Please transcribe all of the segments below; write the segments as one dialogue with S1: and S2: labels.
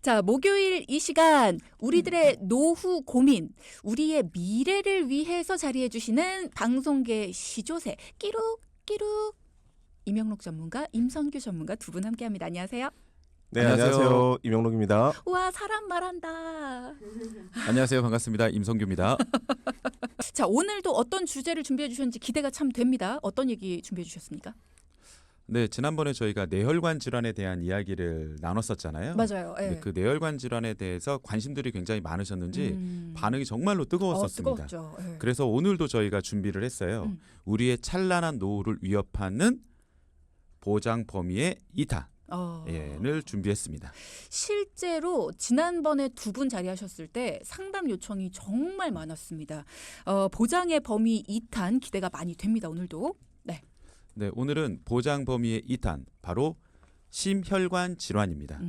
S1: 자, 목요일 이 시간 우리들의 노후 고민, 우리의 미래를 위해서 자리해 주시는 방송계 시조새 끼룩끼룩 이명록 전문가, 임선규 전문가 두 분 함께합니다. 안녕하세요.
S2: 네, 안녕하세요. 이명록입니다.
S1: 와, 사람 말한다.
S3: 안녕하세요. 반갑습니다. 임성규입니다.
S1: 자, 오늘도 어떤 주제를 준비해 주셨는지 기대가 참 됩니다. 어떤 얘기 준비해 주셨습니까?
S3: 네, 지난번에 저희가 뇌혈관 질환에 대한 이야기를 나눴었잖아요.
S1: 맞아요.
S3: 근데 그 뇌혈관 질환에 대해서 관심들이 굉장히 많으셨는지 반응이 정말로 뜨거웠었습니다.
S1: 뜨겁죠.
S3: 그래서 오늘도 저희가 준비를 했어요. 우리의 찬란한 노후를 위협하는 보장 범위의 이탈을 준비했습니다.
S1: 실제로 지난번에 두 분 자리하셨을 때 상담 요청이 정말 많았습니다. 보장의 범위 2탄 기대가 많이 됩니다. 오늘도.
S3: 네, 오늘은 보장 범위의 2탄, 바로 심혈관 질환입니다.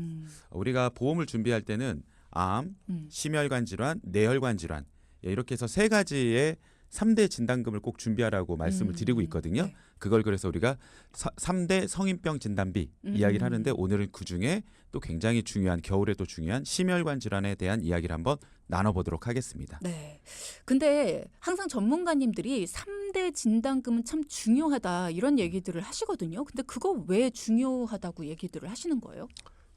S3: 우리가 보험을 준비할 때는 암, 심혈관 질환, 뇌혈관 질환 이렇게 해서 세 가지의 3대 진단금을 꼭 준비하라고 말씀을 드리고 있거든요.
S1: 네.
S3: 그걸 그래서 우리가 3대 성인병 진단비 이야기를 하는데 오늘은 그중에 또 굉장히 중요한, 겨울에 또 중요한 심혈관 질환에 대한 이야기를 한번 나눠보도록 하겠습니다.
S1: 네. 근데 항상 전문가님들이 3대 진단금은 참 중요하다 이런 얘기들을 하시거든요. 근데 그거 왜 중요하다고 얘기들을 하시는 거예요?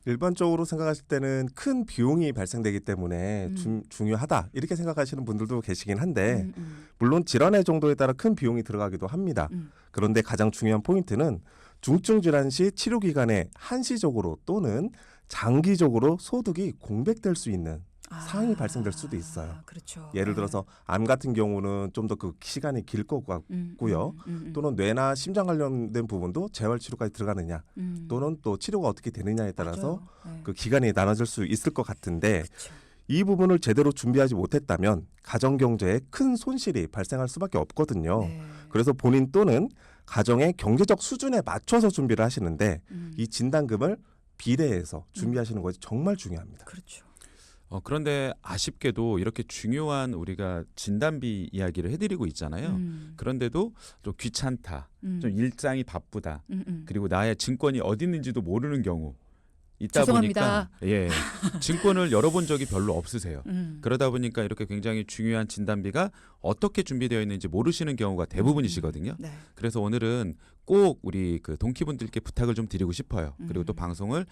S2: 일반적으로 생각하실 때는 큰 비용이 발생되기 때문에 중요하다 이렇게 생각하시는 분들도 계시긴 한데 물론 질환의 정도에 따라 큰 비용이 들어가기도 합니다. 그런데 가장 중요한 포인트는 중증 질환 시 치료 기간에 한시적으로 또는 장기적으로 소득이 공백될 수 있는 상황이 발생될 수도 있어요.
S1: 그렇죠.
S2: 예를 들어서 암 같은 경우는 좀 더 그 시간이 길 것 같고요. 또는 뇌나 심장 관련된 부분도 재활 치료까지 들어가느냐 또는 또 치료가 어떻게 되느냐에 따라서 그 기간이 나눠질 수 있을 것 같은데
S1: 그쵸.
S2: 이 부분을 제대로 준비하지 못했다면 가정 경제에 큰 손실이 발생할 수밖에 없거든요.
S1: 네.
S2: 그래서 본인 또는 가정의 경제적 수준에 맞춰서 준비를 하시는데 이 진단금을 비례해서 준비하시는 것이 정말 중요합니다.
S1: 그렇죠.
S3: 그런데 아쉽게도 이렇게 중요한 우리가 진단비 이야기를 해드리고 있잖아요. 그런데도 좀 귀찮다, 좀 일상이 바쁘다, 그리고 나의 증권이 어디 있는지도 모르는 경우 있다
S1: 죄송합니다.
S3: 보니까 증권을 열어본 적이 별로 없으세요. 그러다 보니까 이렇게 굉장히 중요한 진단비가 어떻게 준비되어 있는지 모르시는 경우가 대부분이시거든요.
S1: 네.
S3: 그래서 오늘은 꼭 우리 그 동키분들께 부탁을 좀 드리고 싶어요. 그리고 또 방송을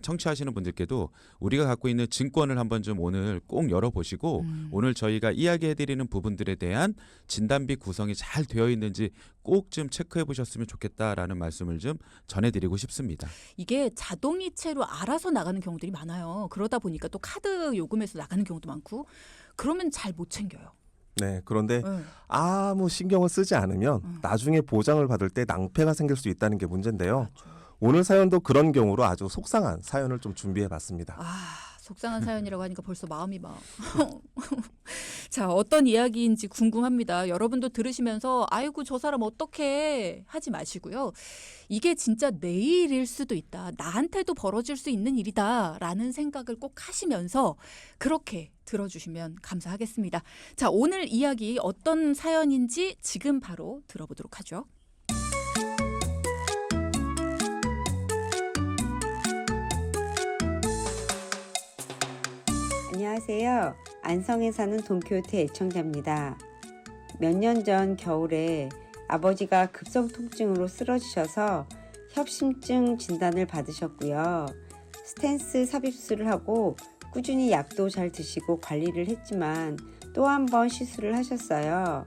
S3: 청취하시는 분들께도 우리가 갖고 있는 증권을 한번 좀 오늘 꼭 열어보시고 오늘 저희가 이야기해드리는 부분들에 대한 진단비 구성이 잘 되어 있는지 꼭 좀 체크해 보셨으면 좋겠다라는 말씀을 좀 전해드리고 싶습니다.
S1: 이게 자동이체로 알아서 나가는 경우들이 많아요. 그러다 보니까 또 카드 요금에서 나가는 경우도 많고 그러면 잘 못 챙겨요.
S2: 네, 그런데 아무 신경을 쓰지 않으면 나중에 보장을 받을 때 낭패가 생길 수 있다는 게 문제인데요.
S1: 맞죠.
S2: 오늘 사연도 그런 경우로 아주 속상한 사연을 좀 준비해봤습니다.
S1: 속상한 사연이라고 하니까 벌써 마음이 막. 자, 어떤 이야기인지 궁금합니다. 여러분도 들으시면서 아이고 저 사람 어떡해 하지 마시고요. 이게 진짜 내일일 수도 있다. 나한테도 벌어질 수 있는 일이다 라는 생각을 꼭 하시면서 그렇게 들어주시면 감사하겠습니다. 자, 오늘 이야기 어떤 사연인지 지금 바로 들어보도록 하죠.
S4: 안녕하세요. 안성에 사는 돈키호테 애청자입니다. 몇 년 전 겨울에 아버지가 급성 통증으로 쓰러지셔서 협심증 진단을 받으셨고요. 스텐스 삽입술을 하고 꾸준히 약도 잘 드시고 관리를 했지만 또 한 번 시술을 하셨어요.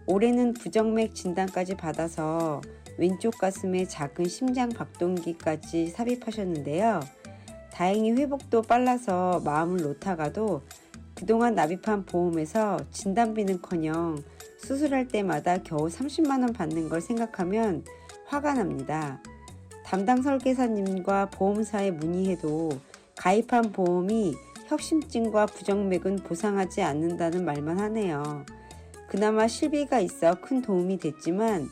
S4: 올해는 부정맥 진단까지 받아서 왼쪽 가슴에 작은 심장 박동기까지 삽입하셨는데요. 다행히 회복도 빨라서 마음을 놓다가도 그동안 납입한 보험에서 진단비는커녕 수술할 때마다 겨우 30만 원 받는 걸 생각하면 화가 납니다. 담당 설계사님과 보험사에 문의해도 가입한 보험이 협심증과 부정맥은 보상하지 않는다는 말만 하네요. 그나마 실비가 있어 큰 도움이 됐지만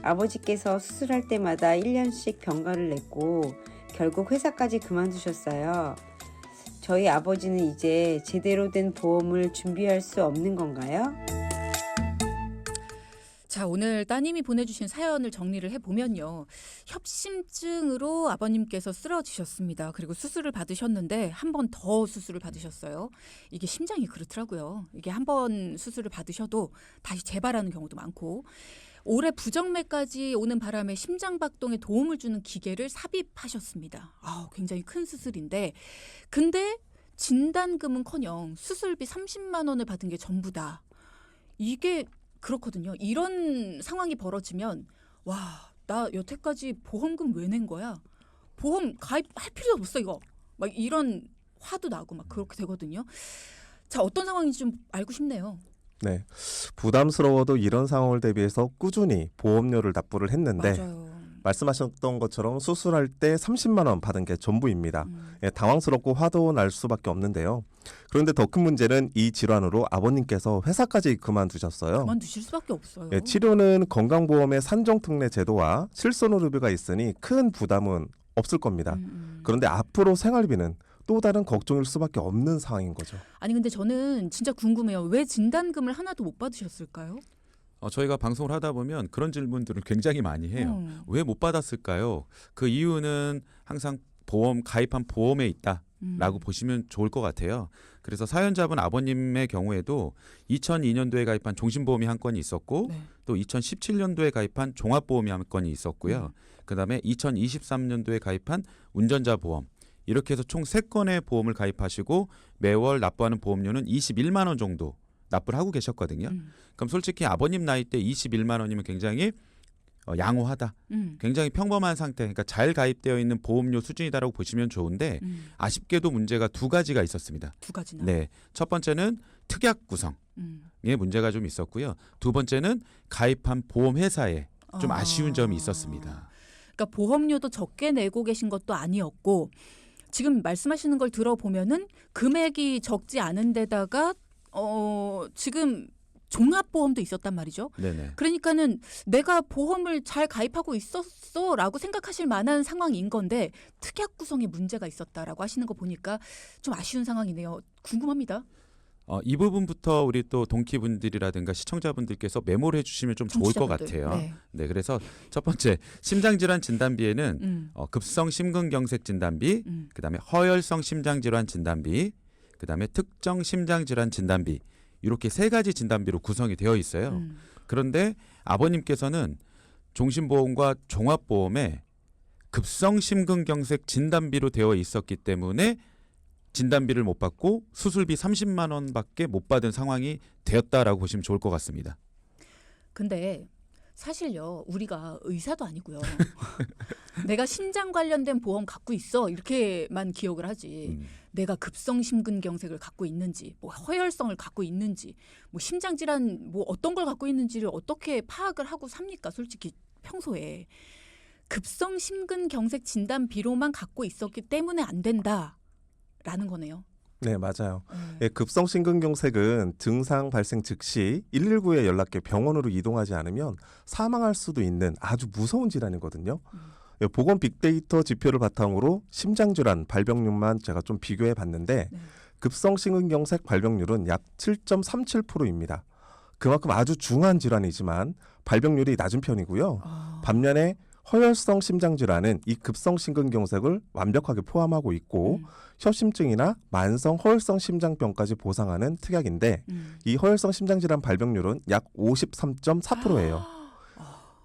S4: 아버지께서 수술할 때마다 1년씩 병가를 냈고 결국 회사까지 그만두셨어요. 저희 아버지는 이제 제대로 된 보험을 준비할 수 없는 건가요?
S1: 자, 오늘 따님이 보내주신 사연을 정리를 해보면요. 협심증으로 아버님께서 쓰러지셨습니다. 그리고 수술을 받으셨는데 한 번 더 수술을 받으셨어요. 이게 심장이 그렇더라고요. 이게 한 번 수술을 받으셔도 다시 재발하는 경우도 많고 올해 부정맥까지 오는 바람에 심장박동에 도움을 주는 기계를 삽입하셨습니다. 굉장히 큰 수술인데 근데 진단금은커녕 수술비 30만 원을 받은 게 전부다. 이게 그렇거든요. 이런 상황이 벌어지면 와, 나 여태까지 보험금 왜 낸 거야? 보험 가입할 필요도 없어 이거. 막 이런 화도 나고 막 그렇게 되거든요. 자, 어떤 상황인지 좀 알고 싶네요.
S2: 네, 부담스러워도 이런 상황을 대비해서 꾸준히 보험료를 납부를 했는데
S1: 맞아요.
S2: 말씀하셨던 것처럼 수술할 때 30만 원 받은 게 전부입니다. 예, 당황스럽고 화도 날 수밖에 없는데요. 그런데 더 큰 문제는 이 질환으로 아버님께서 회사까지 그만두셨어요.
S1: 그만두실 수밖에 없어요.
S2: 예, 치료는 건강보험의 산정특례 제도와 실손의료비가 있으니 큰 부담은 없을 겁니다. 그런데 앞으로 생활비는 또 다른 걱정일 수밖에 없는 상황인 거죠.
S1: 아니 근데 저는 진짜 궁금해요. 왜 진단금을 하나도 못 받으셨을까요?
S3: 저희가 방송을 하다 보면 그런 질문들을 굉장히 많이 해요. 왜 못 받았을까요? 그 이유는 항상 보험 가입한 보험에 있다라고 보시면 좋을 것 같아요. 그래서 사연자분 아버님의 경우에도 2002년도에 가입한 종신보험이 한 건이 있었고
S1: 네.
S3: 또 2017년도에 가입한 종합보험이 한 건이 있었고요. 그다음에 2023년도에 가입한 운전자 보험 이렇게 해서 총 3건의 보험을 가입하시고 매월 납부하는 보험료는 21만 원 정도 납부를 하고 계셨거든요. 그럼 솔직히 아버님 나이 때 21만 원이면 굉장히 양호하다. 굉장히 평범한 상태, 그러니까 잘 가입되어 있는 보험료 수준이다라고 보시면 좋은데 아쉽게도 문제가 2가지가 있었습니다.
S1: 2가지나.
S3: 네, 첫 번째는 특약 구성에 문제가 좀 있었고요. 두 번째는 가입한 보험회사에 좀 아쉬운 점이 있었습니다.
S1: 그러니까 보험료도 적게 내고 계신 것도 아니었고 지금 말씀하시는 걸 들어보면은 금액이 적지 않은 데다가 지금 종합보험도 있었단 말이죠.
S3: 네네.
S1: 그러니까는 내가 보험을 잘 가입하고 있었어라고 생각하실 만한 상황인 건데 특약 구성에 문제가 있었다라고 하시는 거 보니까 좀 아쉬운 상황이네요. 궁금합니다.
S3: 이 부분부터 우리 또 동키분들이라든가 시청자분들께서 메모를 해주시면 좀 좋을 것
S1: 청취자분들.
S3: 같아요.
S1: 네.
S3: 네, 그래서 첫 번째 심장질환 진단비에는 급성 심근경색 진단비, 그다음에 허혈성 심장질환 진단비, 그다음에 특정 심장질환 진단비 이렇게 3가지 진단비로 구성이 되어 있어요. 그런데 아버님께서는 종신보험과 종합보험에 급성 심근경색 진단비로 되어 있었기 때문에 진단비를 못 받고 수술비 30만 원밖에 못 받은 상황이 되었다라고 보시면 좋을 것 같습니다.
S1: 근데 사실요, 우리가 의사도 아니고요. 내가 심장 관련된 보험 갖고 있어 이렇게만 기억을 하지. 내가 급성 심근경색을 갖고 있는지, 뭐 허혈성을 갖고 있는지, 뭐 심장 질환 뭐 어떤 걸 갖고 있는지를 어떻게 파악을 하고 삽니까? 솔직히 평소에 급성 심근경색 진단비로만 갖고 있었기 때문에 안 된다라는 거네요.
S2: 네, 맞아요. 예, 급성 심근경색은 증상 발생 즉시 119에 연락해 병원으로 이동하지 않으면 사망할 수도 있는 아주 무서운 질환이거든요. 예, 보건 빅데이터 지표를 바탕으로 심장질환 발병률만 제가 좀 비교해 봤는데 급성 심근경색 발병률은 약 7.37%입니다. 그만큼 아주 중한 질환이지만 발병률이 낮은 편이고요. 반면에 허혈성 심장질환은 이 급성 심근경색을 완벽하게 포함하고 있고 협심증이나 만성 허혈성 심장병까지 보상하는 특약인데 이 허혈성 심장질환 발병률은 약 53.4%예요.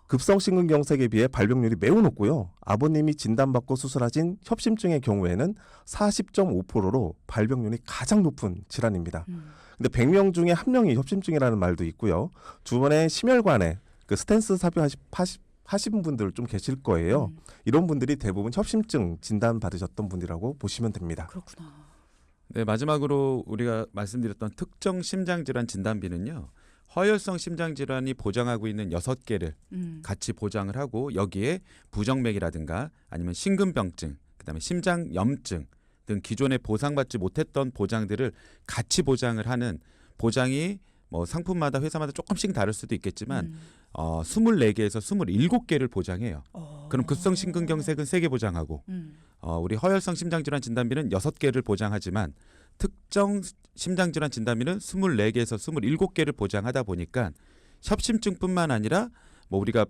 S2: 급성 심근경색에 비해 발병률이 매우 높고요. 아버님이 진단받고 수술하신 협심증의 경우에는 40.5%로 발병률이 가장 높은 질환입니다. 근데 100명 중에 1명이 협심증이라는 말도 있고요. 주변에 심혈관에 그 스텐스 삽입하신 분들 좀 계실 거예요. 이런 분들이 대부분 협심증 진단 받으셨던 분이라고 보시면 됩니다.
S1: 그렇구나.
S3: 네, 마지막으로 우리가 말씀드렸던 특정 심장질환 진단비는요. 허혈성 심장질환이 보장하고 있는 6개를 같이 보장을 하고 여기에 부정맥이라든가 아니면 심근병증, 그다음에 심장염증 등 기존에 보상받지 못했던 보장들을 같이 보장을 하는 보장이 뭐 상품마다 회사마다 조금씩 다를 수도 있겠지만 24개에서 27개를 보장해요. 그럼 급성 심근경색은 3개 보장하고 우리 허혈성 심장질환 진단비는 6개를 보장하지만 특정 심장질환 진단비는 24개에서 27개를 보장하다 보니까 협심증뿐만 아니라 뭐 우리가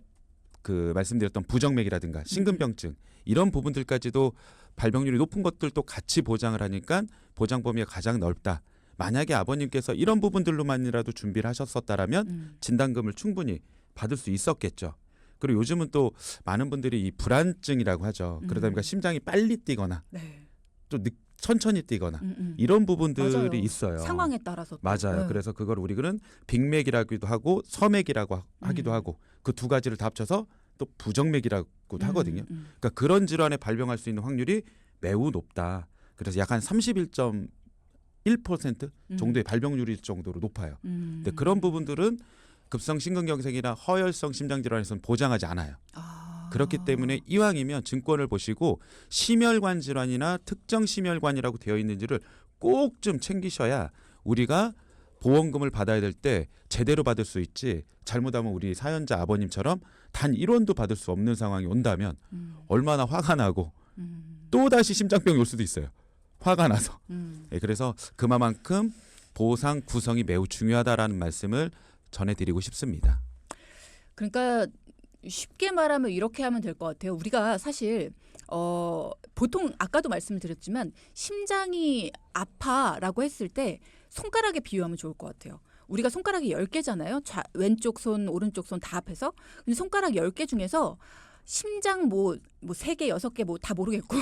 S3: 그 말씀드렸던 부정맥이라든가 심근병증 이런 부분들까지도 발병률이 높은 것들도 같이 보장을 하니까 보장 범위가 가장 넓다. 만약에 아버님께서 이런 부분들로만이라도 준비를 하셨었다라면 진단금을 충분히 받을 수 있었겠죠. 그리고 요즘은 또 많은 분들이 이 불안증이라고 하죠. 그러다 보니까 심장이 빨리 뛰거나
S1: 네.
S3: 또 천천히 뛰거나 이런 부분들이
S1: 맞아요.
S3: 있어요.
S1: 상황에 따라서 또.
S3: 맞아요.
S1: 네.
S3: 그래서 그걸 우리는 빅맥이라고도 하고 서맥이라고 하기도 하고 그 두 가지를 다 합쳐서 또 부정맥이라고도 하거든요. 그러니까 그런 질환에 발병할 수 있는 확률이 매우 높다. 그래서 약 한 31.1% 정도의 발병률일 정도로 높아요. 근데 그런 부분들은 급성 심근경색이나 허혈성 심장질환에서는 보장하지 않아요. 그렇기 때문에 이왕이면 증권을 보시고 심혈관 질환이나 특정 심혈관이라고 되어 있는지를 꼭 좀 챙기셔야 우리가 보험금을 받아야 될 때 제대로 받을 수 있지, 잘못하면 우리 사연자 아버님처럼 단 1원도 받을 수 없는 상황이 온다면 얼마나 화가 나고 또다시 심장병이 올 수도 있어요. 화가 나서. 네, 그래서 그만큼 보상 구성이 매우 중요하다라는 말씀을 전해드리고 싶습니다.
S1: 그러니까 쉽게 말하면 이렇게 하면 될 것 같아요. 우리가 사실 보통 아까도 말씀을 드렸지만 심장이 아파라고 했을 때 손가락에 비유하면 좋을 것 같아요. 우리가 손가락이 10개잖아요. 왼쪽 손, 오른쪽 손 다 합해서. 근데 손가락 10개 중에서 심장 뭐 3개, 6개 뭐 다 모르겠고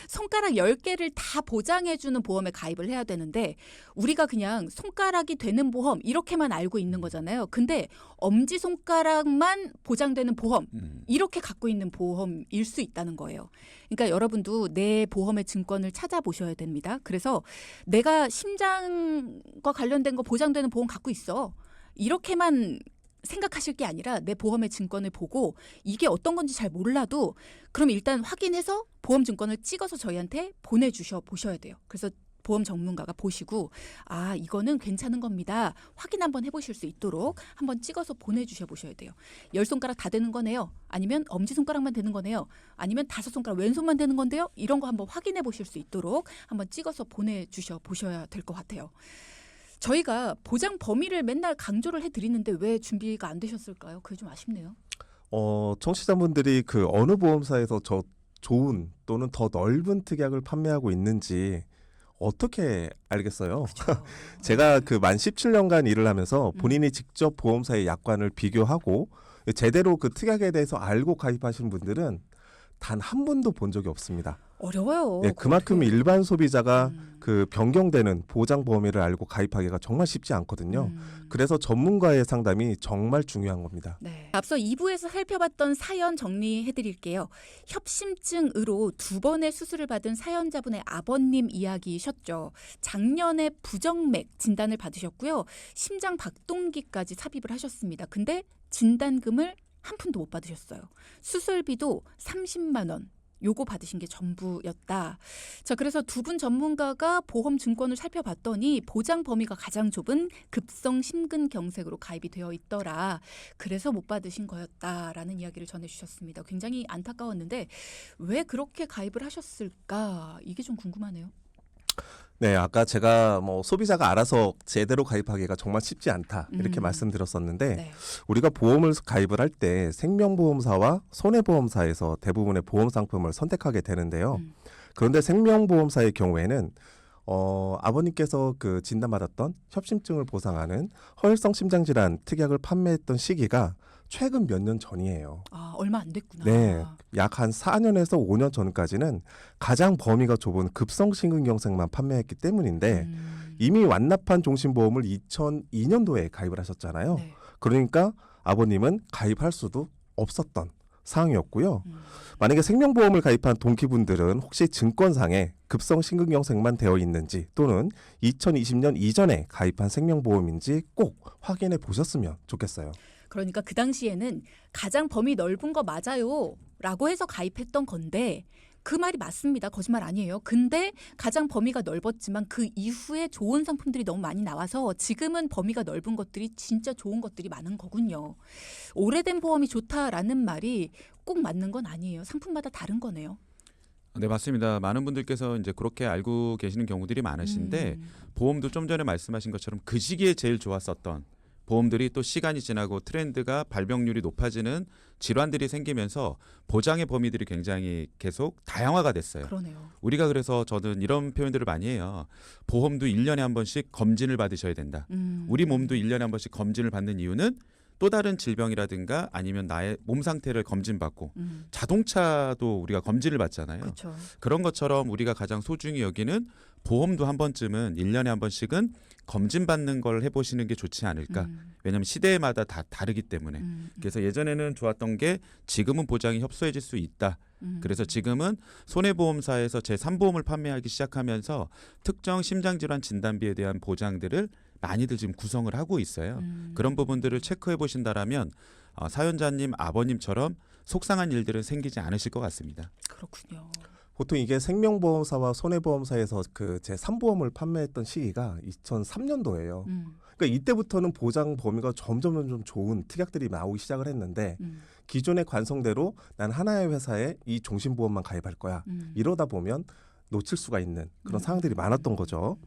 S1: 손가락 10개를 다 보장해주는 보험에 가입을 해야 되는데 우리가 그냥 손가락이 되는 보험 이렇게만 알고 있는 거잖아요. 근데 엄지손가락만 보장되는 보험 이렇게 갖고 있는 보험일 수 있다는 거예요. 그러니까 여러분도 내 보험의 증권을 찾아보셔야 됩니다. 그래서 내가 심장과 관련된 거 보장되는 보험 갖고 있어. 이렇게만 생각하실 게 아니라 내 보험의 증권을 보고 이게 어떤 건지 잘 몰라도 그럼 일단 확인해서 보험 증권을 찍어서 저희한테 보내주셔 보셔야 돼요. 그래서 보험 전문가가 보시고 아 이거는 괜찮은 겁니다. 확인 한번 해보실 수 있도록 한번 찍어서 보내주셔 보셔야 돼요. 10손가락 다 되는 거네요. 아니면 엄지손가락만 되는 거네요. 아니면 5손가락 왼손만 되는 건데요. 이런 거 한번 확인해 보실 수 있도록 한번 찍어서 보내주셔 보셔야 될 것 같아요. 저희가 보장 범위를 맨날 강조를 해드리는데 왜 준비가 안 되셨을까요? 그게 좀 아쉽네요.
S2: 청취자분들이 그 어느 보험사에서 저 좋은 또는 더 넓은 특약을 판매하고 있는지 어떻게 알겠어요? 제가 그 만 17년간 일을 하면서 본인이 직접 보험사의 약관을 비교하고 제대로 그 특약에 대해서 알고 가입하시는 분들은 단 한 분도 본 적이 없습니다.
S1: 어려워요.
S2: 네, 그만큼 일반 소비자가 그 변경되는 보장 범위를 알고 가입하기가 정말 쉽지 않거든요. 그래서 전문가의 상담이 정말 중요한 겁니다.
S1: 네. 앞서 2부에서 살펴봤던 사연 정리해드릴게요. 협심증으로 2번의 수술을 받은 사연자분의 아버님 이야기셨죠. 작년에 부정맥 진단을 받으셨고요. 심장 박동기까지 삽입을 하셨습니다. 근데 진단금을 한 푼도 못 받으셨어요. 수술비도 30만 원. 요거 받으신 게 전부였다. 자, 그래서 두 분 전문가가 보험 증권을 살펴봤더니 보장 범위가 가장 좁은 급성 심근경색으로 가입이 되어 있더라. 그래서 못 받으신 거였다라는 이야기를 전해주셨습니다. 굉장히 안타까웠는데 왜 그렇게 가입을 하셨을까? 이게 좀 궁금하네요.
S2: 네, 아까 제가 뭐 소비자가 알아서 제대로 가입하기가 정말 쉽지 않다 이렇게 말씀드렸었는데
S1: 네.
S2: 우리가 보험을 가입을 할 때 생명보험사와 손해보험사에서 대부분의 보험 상품을 선택하게 되는데요. 그런데 생명보험사의 경우에는 아버님께서 그 진단받았던 협심증을 보상하는 허혈성 심장질환 특약을 판매했던 시기가 최근 몇 년 전이에요.
S1: 아, 얼마 안 됐구나.
S2: 네, 약 한 4년에서 5년 전까지는 가장 범위가 좁은 급성 심근경색만 판매했기 때문인데 이미 완납한 종신보험을 2002년도에 가입을 하셨잖아요.
S1: 네.
S2: 그러니까 아버님은 가입할 수도 없었던 상황이었고요. 만약에 생명보험을 가입한 동기분들은 혹시 증권상에 급성 심근경색만 되어 있는지 또는 2020년 이전에 가입한 생명보험인지 꼭 확인해 보셨으면 좋겠어요.
S1: 그러니까 그 당시에는 가장 범위 넓은 거 맞아요 라고 해서 가입했던 건데 그 말이 맞습니다. 거짓말 아니에요. 근데 가장 범위가 넓었지만 그 이후에 좋은 상품들이 너무 많이 나와서 지금은 범위가 넓은 것들이 진짜 좋은 것들이 많은 거군요. 오래된 보험이 좋다라는 말이 꼭 맞는 건 아니에요. 상품마다 다른 거네요.
S3: 네, 맞습니다. 많은 분들께서 이제 그렇게 알고 계시는 경우들이 많으신데 보험도 좀 전에 말씀하신 것처럼 그 시기에 제일 좋았었던 보험들이 또 시간이 지나고 트렌드가 발병률이 높아지는 질환들이 생기면서 보장의 범위들이 굉장히 계속 다양화가 됐어요.
S1: 그러네요.
S3: 우리가 그래서 저는 이런 표현들을 많이 해요. 보험도 1년에 한 번씩 검진을 받으셔야 된다. 우리 몸도 1년에 한 번씩 검진을 받는 이유는 또 다른 질병이라든가 아니면 나의 몸 상태를 검진받고 자동차도 우리가 검진을 받잖아요.
S1: 그렇죠.
S3: 그런 것처럼 우리가 가장 소중히 여기는 보험도 한 번쯤은 1년에 한 번씩은 검진받는 걸 해보시는 게 좋지 않을까. 왜냐하면 시대마다 다 다르기 때문에. 그래서 예전에는 좋았던 게 지금은 보장이 협소해질 수 있다. 그래서 지금은 손해보험사에서 제3보험을 판매하기 시작하면서 특정 심장질환 진단비에 대한 보장들을 많이들 지금 구성을 하고 있어요. 그런 부분들을 체크해 보신다라면 사연자님 아버님처럼 속상한 일들은 생기지 않으실 것 같습니다.
S1: 그렇군요.
S2: 보통 이게 생명보험사와 손해보험사에서 그 제3보험을 판매했던 시기가 2003년도예요. 그러니까 이때부터는 보장 범위가 점점 좀 좋은 특약들이 나오기 시작을 했는데 기존의 관성대로 난 하나의 회사에 이 종신보험만 가입할 거야. 이러다 보면 놓칠 수가 있는 그런 상황들이 많았던 거죠.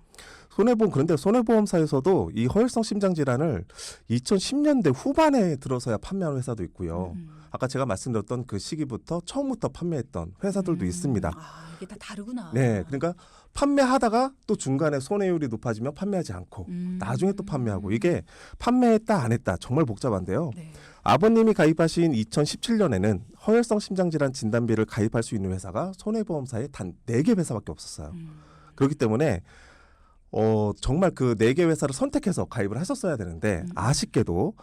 S2: 그런데 손해보험사에서도 이 허혈성 심장질환을 2010년대 후반에 들어서야 판매하는 회사도 있고요. 아까 제가 말씀드렸던 그 시기부터 처음부터 판매했던 회사들도 있습니다.
S1: 아, 이게 다 다르구나.
S2: 네, 그러니까 판매하다가 또 중간에 손해율이 높아지면 판매하지 않고 나중에 또 판매하고 이게 판매했다 안 했다 정말 복잡한데요.
S1: 네.
S2: 아버님이 가입하신 2017년에는 허혈성 심장질환 진단비를 가입할 수 있는 회사가 손해보험사에 단 4개 회사밖에 없었어요. 그렇기 때문에 정말 그 4개 회사를 선택해서 가입을 하셨어야 되는데 아쉽게도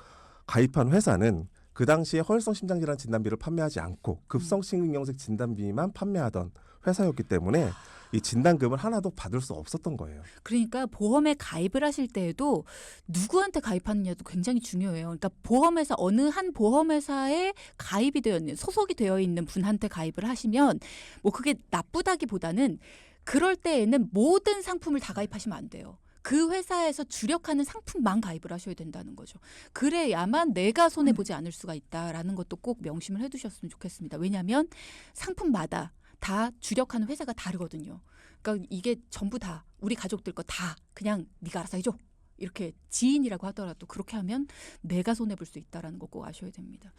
S2: 가입한 회사는 그 당시에 허혈성 심장질환 진단비를 판매하지 않고 급성심근경색 진단비만 판매하던 회사였기 때문에 이 진단금을 하나도 받을 수 없었던 거예요.
S1: 그러니까 보험에 가입을 하실 때에도 누구한테 가입하느냐도 굉장히 중요해요. 그러니까 보험회사 어느 한 보험회사에 가입이 되어 있는 소속이 되어 있는 분한테 가입을 하시면 뭐 그게 나쁘다기보다는 그럴 때에는 모든 상품을 다 가입하시면 안 돼요. 그 회사에서 주력하는 상품만 가입을 하셔야 된다는 거죠. 그래야만 내가 손해보지 않을 수가 있다라는 것도 꼭 명심을 해두셨으면 좋겠습니다. 왜냐하면 상품마다 다 주력하는 회사가 다르거든요. 그러니까 이게 전부 다 우리 가족들 거 다 그냥 네가 알아서 해줘. 이렇게 지인이라고 하더라도 그렇게 하면 내가 손해볼 수 있다는 거 꼭 아셔야 됩니다.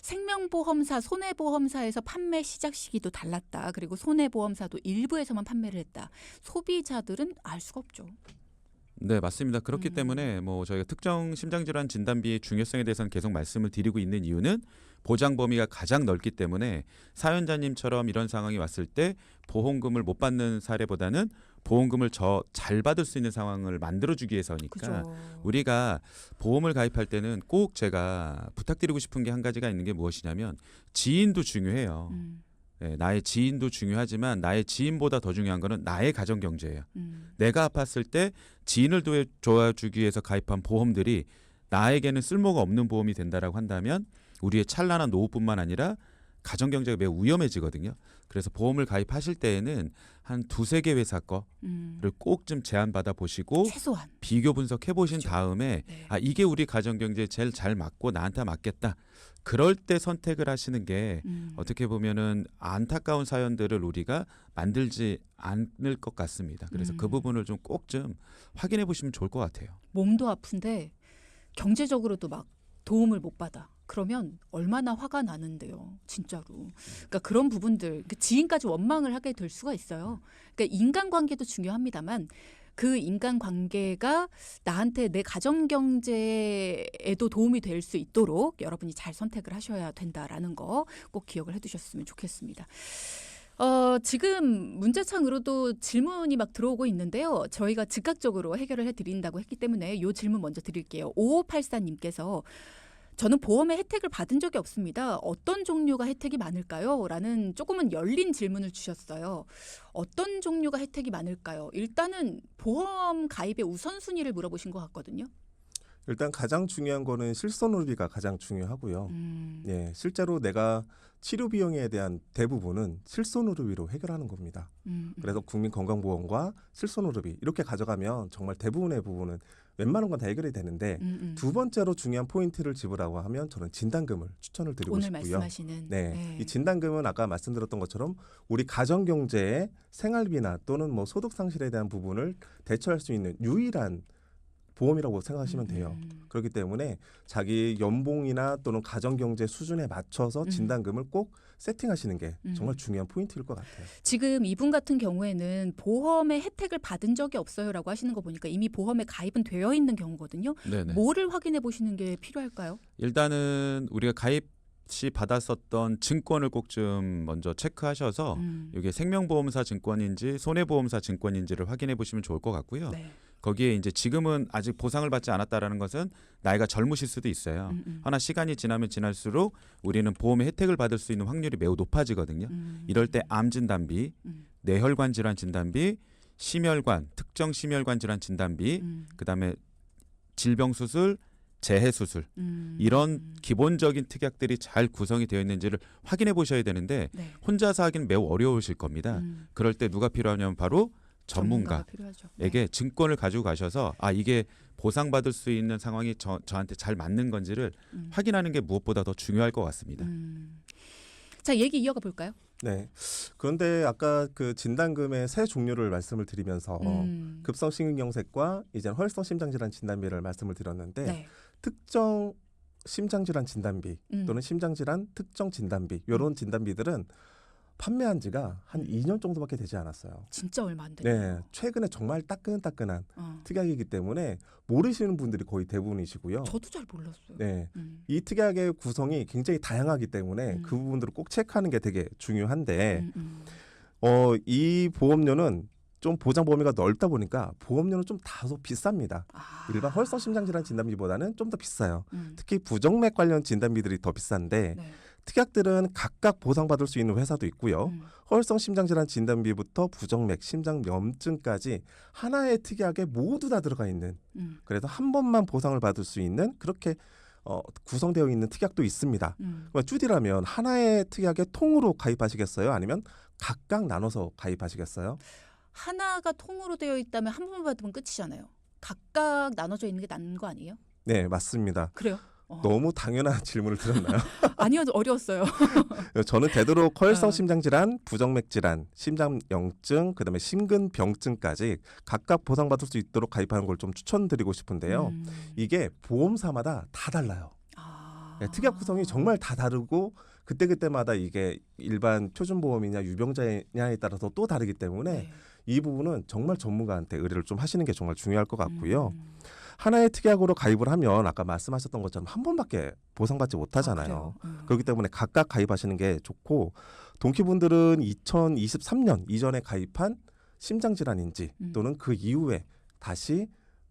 S1: 생명보험사, 손해보험사에서 판매 시작 시기도 달랐다. 그리고 손해보험사도 일부에서만 판매를 했다. 소비자들은 알 수가 없죠.
S3: 네, 맞습니다. 그렇기 때문에 뭐 저희가 특정 심장질환 진단비의 중요성에 대해서는 계속 말씀을 드리고 있는 이유는 보장 범위가 가장 넓기 때문에 사연자님처럼 이런 상황이 왔을 때 보험금을 못 받는 사례보다는 보험금을 잘 받을 수 있는 상황을 만들어주기 위해서니까
S1: 그죠.
S3: 우리가 보험을 가입할 때는 꼭 제가 부탁드리고 싶은 게 한 가지가 있는 게 무엇이냐면 지인도 중요해요. 네, 나의 지인도 중요하지만 나의 지인보다 더 중요한 거는 나의 가정 경제예요. 내가 아팠을 때 지인을 도와주기 위해서 가입한 보험들이 나에게는 쓸모가 없는 보험이 된다라고 한다면 우리의 찬란한 노후뿐만 아니라 가정 경제가 매우 위험해지거든요. 그래서 보험을 가입하실 때에는 한 2-3개 회사 거를 꼭 좀 제안받아 보시고
S1: 최소한
S3: 비교 분석해 보신
S1: 그렇죠.
S3: 다음에
S1: 네.
S3: 아 이게 우리 가정 경제에 제일 잘 맞고 나한테 맞겠다. 그럴 때 선택을 하시는 게 어떻게 보면은 안타까운 사연들을 우리가 만들지 않을 것 같습니다. 그래서 그 부분을 좀 꼭 좀 확인해 보시면 좋을 것 같아요.
S1: 몸도 아픈데 경제적으로도 막 도움을 못 받아. 그러면 얼마나 화가 나는데요, 진짜로. 그러니까 그런 부분들, 지인까지 원망을 하게 될 수가 있어요. 그러니까 인간관계도 중요합니다만 그 인간관계가 나한테 내 가정경제에도 도움이 될 수 있도록 여러분이 잘 선택을 하셔야 된다라는 거 꼭 기억을 해두셨으면 좋겠습니다. 지금 문자창으로도 질문이 막 들어오고 있는데요. 저희가 즉각적으로 해결을 해드린다고 했기 때문에 이 질문 먼저 드릴게요. 5584님께서 저는 보험의 혜택을 받은 적이 없습니다. 어떤 종류가 혜택이 많을까요? 라는 조금은 열린 질문을 주셨어요. 어떤 종류가 혜택이 많을까요? 일단은 보험 가입의 우선순위를 물어보신 것 같거든요.
S2: 일단 가장 중요한 거는 실손의료비가 가장 중요하고요. 예, 실제로 내가 치료 비용에 대한 대부분은 실손의료비로 해결하는 겁니다. 그래서 국민건강보험과 실손의료비 이렇게 가져가면 정말 대부분의 부분은 웬만한 건 다 해결이 되는데 두 번째로 중요한 포인트를 집으라고 하면 저는 진단금을 추천을 드리고
S1: 오늘
S2: 싶고요.
S1: 말씀하시는
S2: 네, 이 진단금은 아까 말씀드렸던 것처럼 우리 가정 경제의 생활비나 또는 뭐 소득 상실에 대한 부분을 대처할 수 있는 유일한 보험이라고 생각하시면 돼요. 그렇기 때문에 자기 연봉이나 또는 가정경제 수준에 맞춰서 진단금을 꼭 세팅하시는 게 정말 중요한 포인트일 것 같아요.
S1: 지금 이분 같은 경우에는 보험의 혜택을 받은 적이 없어요라고 하시는 거 보니까 이미 보험에 가입은 되어 있는 경우거든요.
S3: 네네.
S1: 뭐를 확인해 보시는 게 필요할까요?
S3: 일단은 우리가 가입 시 받았었던 증권을 꼭 좀 먼저 체크하셔서 이게 생명보험사 증권인지 손해보험사 증권인지를 확인해 보시면 좋을 것 같고요.
S1: 네.
S3: 거기에 이제 지금은 아직 보상을 받지 않았다라는 것은 나이가 젊으실 수도 있어요. 하나 시간이 지나면 지날수록 우리는 보험의 혜택을 받을 수 있는 확률이 매우 높아지거든요. 이럴 때 암 진단비, 뇌혈관 질환 진단비, 심혈관, 특정 심혈관 질환 진단비, 그다음에 질병 수술, 재해 수술 이런 기본적인 특약들이 잘 구성이 되어 있는지를 확인해 보셔야 되는데
S1: 네.
S3: 혼자서 하기는 매우 어려우실 겁니다. 그럴 때 누가 필요하냐면 바로
S1: 전문가가 필요하죠.
S3: 전문가에게 증권을 가지고 가셔서 아 이게 보상받을 수 있는 상황이 저한테 잘 맞는 건지를 확인하는 게 무엇보다 더 중요할 것 같습니다.
S1: 자, 얘기 이어가 볼까요?
S2: 네. 그런데 아까 그 진단금의 세 종류를 말씀을 드리면서 급성심근경색과 이제 혈성 심장질환 진단비를 말씀을 드렸는데
S1: 네.
S2: 특정 심장질환 진단비 또는 심장질환 특정 진단비 이런 진단비들은 판매한 지가 한 2년 정도밖에 되지 않았어요.
S1: 진짜 얼마 안 되네요.
S2: 네, 최근에 정말 따끈따끈한
S1: 어.
S2: 특약이기 때문에 모르시는 분들이 거의 대부분이시고요.
S1: 저도 잘 몰랐어요.
S2: 네, 이 특약의 구성이 굉장히 다양하기 때문에 그 부분들을 꼭 체크하는 게 되게 중요한데 이 보험료는 좀 보장 범위가 넓다 보니까 보험료는 좀 다소 비쌉니다.
S1: 아.
S2: 일반 혈성 심장질환 진단비보다는 좀 더 비싸요. 특히 부정맥 관련 진단비들이 더 비싼데
S1: 네.
S2: 특약들은 각각 보상받을 수 있는 회사도 있고요. 혈성 심장질환 진단비부터 부정맥, 심장염증까지 하나의 특약에 모두 다 들어가 있는 그래서 한 번만 보상을 받을 수 있는 그렇게 구성되어 있는 특약도 있습니다. 그러니까 쭈디라면 하나의 특약에 통으로 가입하시겠어요? 아니면 각각 나눠서 가입하시겠어요?
S1: 하나가 통으로 되어 있다면 한 번만 받으면 끝이잖아요. 각각 나눠져 있는 게 낫는 거 아니에요?
S2: 네, 맞습니다.
S1: 그래요?
S2: 너무 당연한 질문을 드렸나요?
S1: 아니요, 어려웠어요.
S2: 저는 되도록 혈성 심장질환, 부정맥 질환, 심장염증, 그다음에 심근병증까지 각각 보상받을 수 있도록 가입하는 걸 좀 추천드리고 싶은데요. 이게 보험사마다 다 달라요.
S1: 아.
S2: 네, 특약 구성이 정말 다 다르고 그때그때마다 이게 일반 표준보험이냐 유병자냐에 따라서 또 다르기 때문에
S1: 네.
S2: 이 부분은 정말 전문가한테 의뢰를 좀 하시는 게 정말 중요할 것 같고요. 하나의 특약으로 가입을 하면 아까 말씀하셨던 것처럼 한 번밖에 보상받지 못하잖아요. 그렇기 때문에 각각 가입하시는 게 좋고 동키분들은 2023년 이전에 가입한 심장질환인지 또는 그 이후에 다시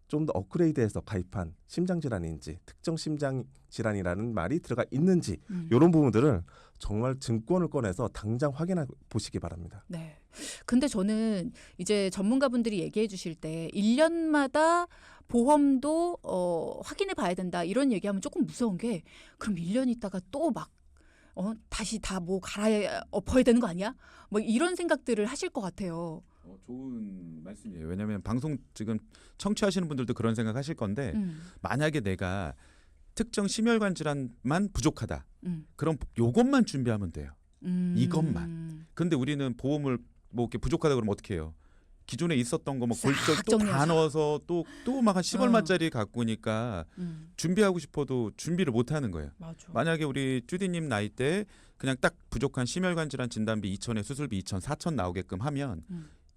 S2: 좀 더 업그레이드해서 가입한 심장질환인지 특정 심장질환이라는 말이 들어가 있는지 이런 부분들을 정말 증권을 꺼내서 당장 확인해 보시기 바랍니다.
S1: 네. 근데 저는 이제 전문가분들이 얘기해 주실 때 1년마다 보험도 확인해 봐야 된다 이런 얘기하면 조금 무서운 게 그럼 1년 있다가 또 막 다시 다 뭐 갈아엎어야 되는 거 아니야? 뭐 이런 생각들을 하실 것 같아요.
S3: 좋은 말씀이에요. 왜냐하면 방송 지금 청취하시는 분들도 그런 생각하실 건데 만약에 내가 특정 심혈관 질환만 부족하다. 그럼 요것만 준비하면 돼요. 이것만. 근데 우리는 보험을 뭐 이렇게 부족하다 그러면 어떻게 해요? 기존에 있었던 거 뭐 골절 또 다 넣어서 또 막 한 10얼마짜리 갖고 오니까 준비하고 싶어도 준비를 못 하는 거예요.
S1: 맞아.
S3: 만약에 우리 쭈디님 나이 때 그냥 딱 부족한 심혈관 질환 진단비 2천에 수술비 2천, 4천 나오게끔 하면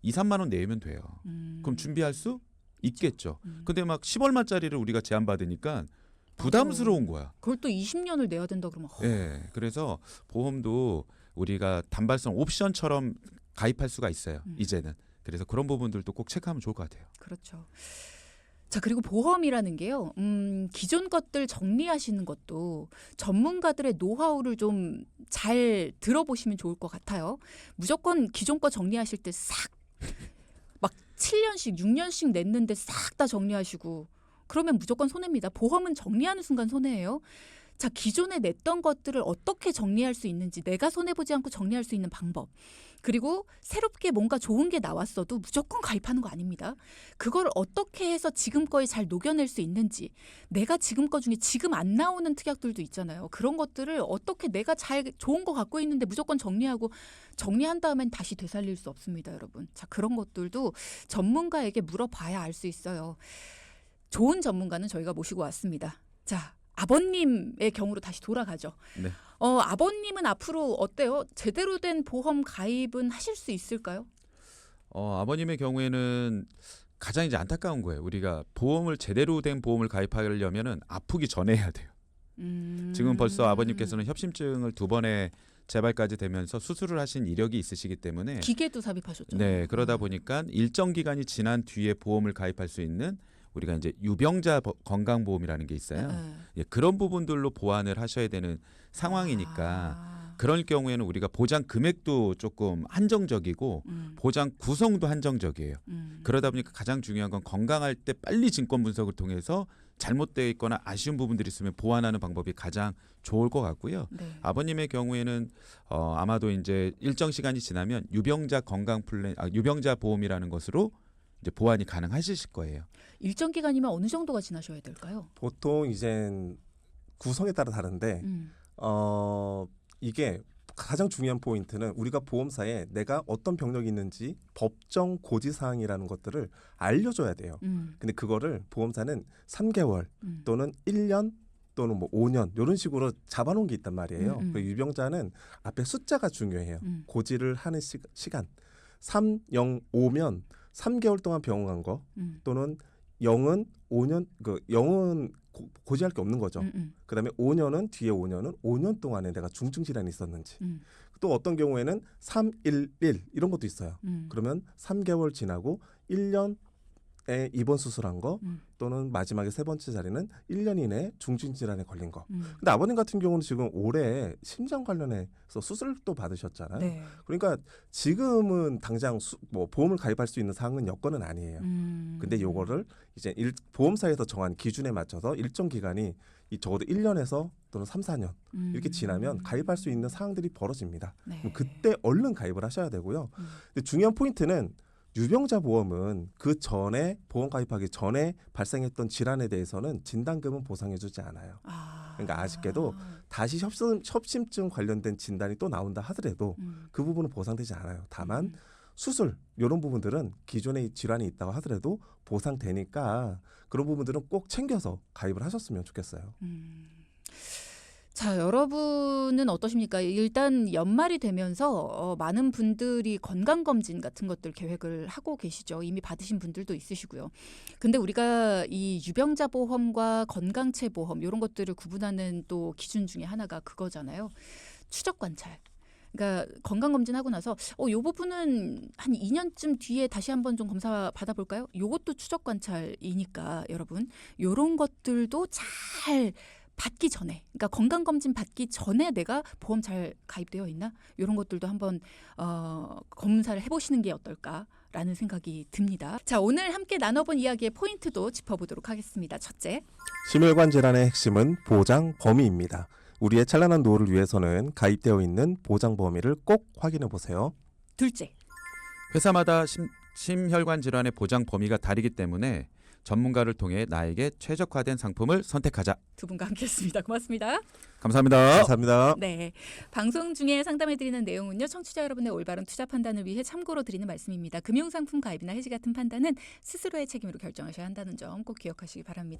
S3: 2, 3만 원 내면 돼요. 그럼 준비할 수 있겠죠. 근데 막 10얼마짜리를 우리가 제한받으니까 부담스러운 거야.
S1: 그걸 또 20년을 내야 된다 그러면
S3: 네, 그래서 보험도 우리가 단발성 옵션처럼 가입할 수가 있어요. 이제는. 그래서 그런 부분들도 꼭 체크하면 좋을 것 같아요.
S1: 그렇죠. 자, 그리고 보험이라는 게요. 기존 것들 정리하시는 것도 전문가들의 노하우를 좀 잘 들어보시면 좋을 것 같아요. 무조건 기존 거 정리하실 때 싹 막 7년씩 6년씩 냈는데 싹 다 정리하시고 그러면 무조건 손해입니다. 보험은 정리하는 순간 손해예요. 자, 기존에 냈던 것들을 어떻게 정리할 수 있는지 내가 손해보지 않고 정리할 수 있는 방법. 그리고 새롭게 뭔가 좋은 게 나왔어도 무조건 가입하는 거 아닙니다. 그걸 어떻게 해서 지금 거에 잘 녹여낼 수 있는지 내가 지금 거 중에 지금 안 나오는 특약들도 있잖아요. 그런 것들을 어떻게 내가 잘 좋은 거 갖고 있는데 무조건 정리하고 정리한 다음엔 다시 되살릴 수 없습니다, 여러분. 자, 그런 것들도 전문가에게 물어봐야 알 수 있어요. 좋은 전문가는 저희가 모시고 왔습니다. 자, 아버님의 경우로 다시 돌아가죠.
S3: 네.
S1: 아버님은 앞으로 어때요? 제대로 된 보험 가입은 하실 수 있을까요?
S3: 아버님의 경우에는 가장 이제 안타까운 거예요. 우리가 보험을 제대로 된 보험을 가입하려면은 아프기 전에 해야 돼요. 지금 벌써 아버님께서는 협심증을 2번의 재발까지 되면서 수술을 하신 이력이 있으시기 때문에
S1: 기계도 삽입하셨죠.
S3: 네, 그러다 보니까 일정 기간이 지난 뒤에 보험을 가입할 수 있는 우리가 이제 유병자 건강보험이라는 게 있어요.
S1: 네.
S3: 예, 그런 부분들로 보완을 하셔야 되는 상황이니까 그럴 경우에는 우리가 보장 금액도 조금 한정적이고 보장 구성도 한정적이에요. 그러다 보니까 가장 중요한 건 건강할 때 빨리 진권 분석을 통해서 잘못되어 있거나 아쉬운 부분들이 있으면 보완하는 방법이 가장 좋을 것 같고요.
S1: 네.
S3: 아버님의 경우에는 아마도 이제 일정 시간이 지나면 유병자 건강 플랜, 유병자 보험이라는 것으로 이제 보완이 가능하실 거예요.
S1: 일정 기간이면 어느 정도가 지나셔야 될까요?
S2: 보통 이젠 구성에 따라 다른데 이게 가장 중요한 포인트는 우리가 보험사에 내가 어떤 병력이 있는지 법정 고지사항이라는 것들을 알려줘야 돼요. 근데 그거를 보험사는 3개월 또는 1년 또는 뭐 5년 이런 식으로 잡아놓은 게 있단 말이에요. 그리고 유병자는 앞에 숫자가 중요해요. 고지를 하는 시간 3, 0, 5면 3개월 동안 병원 간 거 또는 0은 5년 그 0은 고지할 게 없는 거죠. 그다음에 5년은 뒤에 5년은 5년 동안에 내가 중증 질환이 있었는지. 또 어떤 경우에는 311 이런 것도 있어요. 그러면 3개월 지나고 1년에 입원 수술한 거 또는 마지막에 3번째 자리는 1년 이내에 중증 질환에 걸린 거. 근데 아버님 같은 경우는 지금 올해 심장 관련해서 수술도 받으셨잖아요.
S1: 네.
S2: 그러니까 지금은 당장 뭐 보험을 가입할 수 있는 사항은 여건은 아니에요. 근데 요거를 이제 보험사에서 정한 기준에 맞춰서 일정 기간이 적어도 1년에서 또는 3, 4년 이렇게 지나면 가입할 수 있는 사항들이 벌어집니다.
S1: 네.
S2: 그럼 그때 얼른 가입을 하셔야 되고요. 근데 중요한 포인트는 유병자 보험은 그 전에 보험 가입하기 전에 발생했던 질환에 대해서는 진단금은 보상해주지 않아요. 그러니까 아쉽게도 다시 협심증 관련된 진단이 또 나온다 하더라도 그 부분은 보상되지 않아요. 다만 수술 이런 부분들은 기존에 질환이 있다고 하더라도 보상되니까 그런 부분들은 꼭 챙겨서 가입을 하셨으면 좋겠어요.
S1: 자, 여러분은 어떠십니까? 일단 연말이 되면서 많은 분들이 건강검진 같은 것들 계획을 하고 계시죠. 이미 받으신 분들도 있으시고요. 근데 우리가 이 유병자 보험과 건강체 보험 이런 것들을 구분하는 또 기준 중에 하나가 그거잖아요. 추적 관찰. 그러니까 건강검진하고 나서 이 부분은 한 2년쯤 뒤에 다시 한번 좀 검사 받아볼까요? 이것도 추적 관찰이니까 여러분 이런 것들도 잘 받기 전에, 그러니까 건강검진 받기 전에 내가 보험 잘 가입되어 있나? 이런 것들도 한번 검사를 해보시는 게 어떨까라는 생각이 듭니다. 자, 오늘 함께 나눠본 이야기의 포인트도 짚어보도록 하겠습니다. 첫째,
S2: 심혈관 질환의 핵심은 보장 범위입니다. 우리의 찬란한 노후를 위해서는 가입되어 있는 보장 범위를 꼭 확인해 보세요.
S1: 둘째,
S3: 회사마다 심혈관 질환의 보장 범위가 다르기 때문에 전문가를 통해 나에게 최적화된 상품을 선택하자.
S1: 두 분과 함께했습니다. 고맙습니다.
S3: 감사합니다.
S2: 감사합니다.
S1: 네, 방송 중에 상담해드리는 내용은요, 청취자 여러분의 올바른 투자 판단을 위해 참고로 드리는 말씀입니다. 금융상품 가입이나 해지 같은 판단은 스스로의 책임으로 결정하셔야 한다는 점 꼭 기억하시기 바랍니다.